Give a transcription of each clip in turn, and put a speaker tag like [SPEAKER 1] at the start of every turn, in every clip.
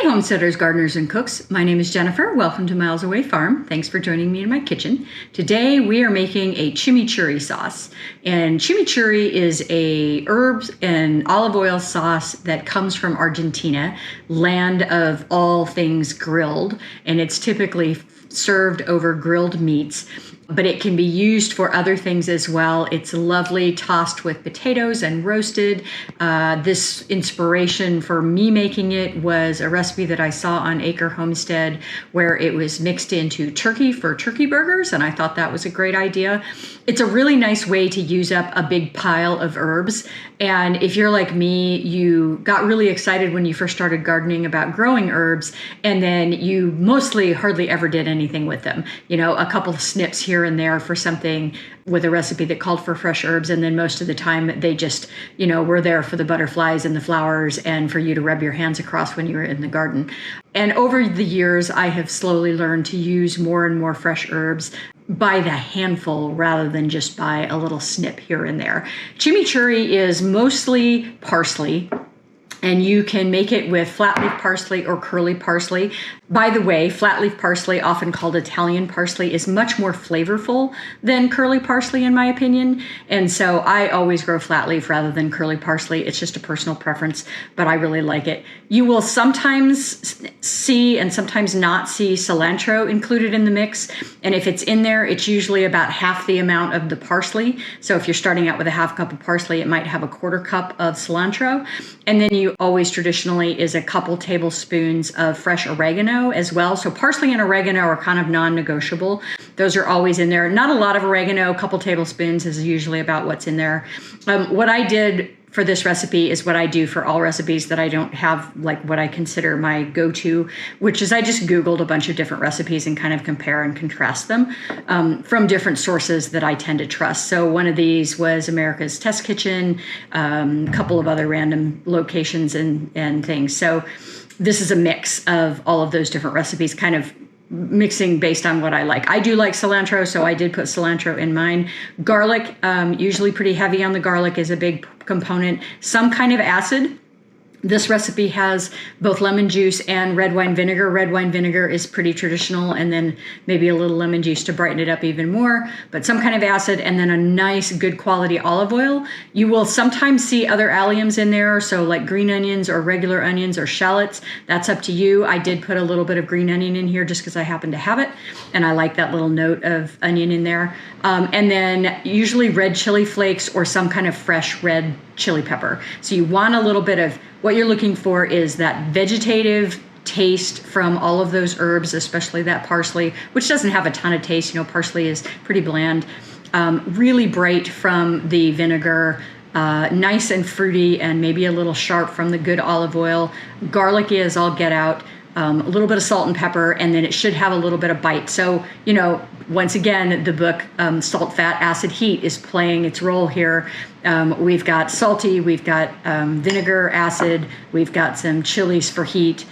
[SPEAKER 1] Homesteaders, gardeners, and cooks. My name is Jennifer. Welcome to Miles Away Farm. Thanks for joining me in my kitchen. Today we are making a chimichurri sauce. And chimichurri is a herbs and olive oil sauce that comes from Argentina, land of all things grilled. And it's typically served over grilled meats, but it can be used for other things as well. It's lovely tossed with potatoes and roasted. This inspiration for me making it was a recipe that I saw on Acre Homestead where it was mixed into turkey for turkey burgers, and I thought that was a great idea. It's a really nice way to use up a big pile of herbs. And if you're like me, you got really excited when you first started gardening about growing herbs, and then you mostly hardly ever did anything with them. You know, a couple of snips here and there for something with a recipe that called for fresh herbs, and then most of the time they just, you know, were there for the butterflies and the flowers and for you to rub your hands across when you were in the garden. And over the years, I have slowly learned to use more and more fresh herbs by the handful rather than just by a little snip here and there. Chimichurri is mostly parsley, and you can make it with flat leaf parsley or curly parsley. By the way, flat leaf parsley, often called Italian parsley, is much more flavorful than curly parsley in my opinion. And so I always grow flat leaf rather than curly parsley. It's just a personal preference, but I really like it. You will sometimes see and sometimes not see cilantro included in the mix. And if it's in there, it's usually about half the amount of the parsley. So if you're starting out with a half cup of parsley, it might have a quarter cup of cilantro. And then you always traditionally is a couple tablespoons of fresh oregano as well. So parsley and oregano are kind of non-negotiable. Those are always in there. Not a lot of oregano, a couple tablespoons is usually about what's in there. What I did for this recipe is what I do for all recipes that I don't have like what I consider my go-to, which is I just Googled a bunch of different recipes and kind of compare and contrast them from different sources that I tend to trust. So one of these was America's Test Kitchen, a couple of other random locations and things. So this is a mix of all of those different recipes, kind of mixing based on what I like. I do like cilantro, so I did put cilantro in mine. Garlic, usually pretty heavy on the garlic, is a big component. Some kind of acid. This recipe has both lemon juice and red wine vinegar. Red wine vinegar is pretty traditional, and then maybe a little lemon juice to brighten it up even more, but some kind of acid, and then a nice good quality olive oil. You will sometimes see other alliums in there, so like green onions or regular onions or shallots. That's up to you. I did put a little bit of green onion in here just because I happen to have it, and I like that little note of onion in there. And then usually red chili flakes or some kind of fresh red chili pepper. So you want a little bit of, what you're looking for is that vegetative taste from all of those herbs, especially that parsley, which doesn't have a ton of taste. You know, parsley is pretty bland. Really bright from the vinegar, nice and fruity, and maybe a little sharp from the good olive oil. Garlicky as all get out. A little bit of salt and pepper, and then it should have a little bit of bite. So, you know, once again, the book Salt, Fat, Acid, Heat is playing its role here. We've got salty, we've got vinegar, acid, we've got some chilies for heat.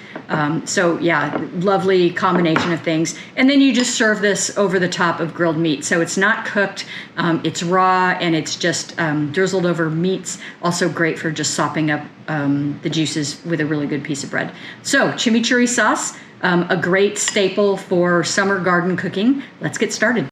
[SPEAKER 1] So yeah, lovely combination of things. And then you just serve this over the top of grilled meat. So it's not cooked, it's raw, and it's just drizzled over meats. Also great for just sopping up the juices with a really good piece of bread. So chimichurri sauce, a great staple for summer garden cooking. Let's get started.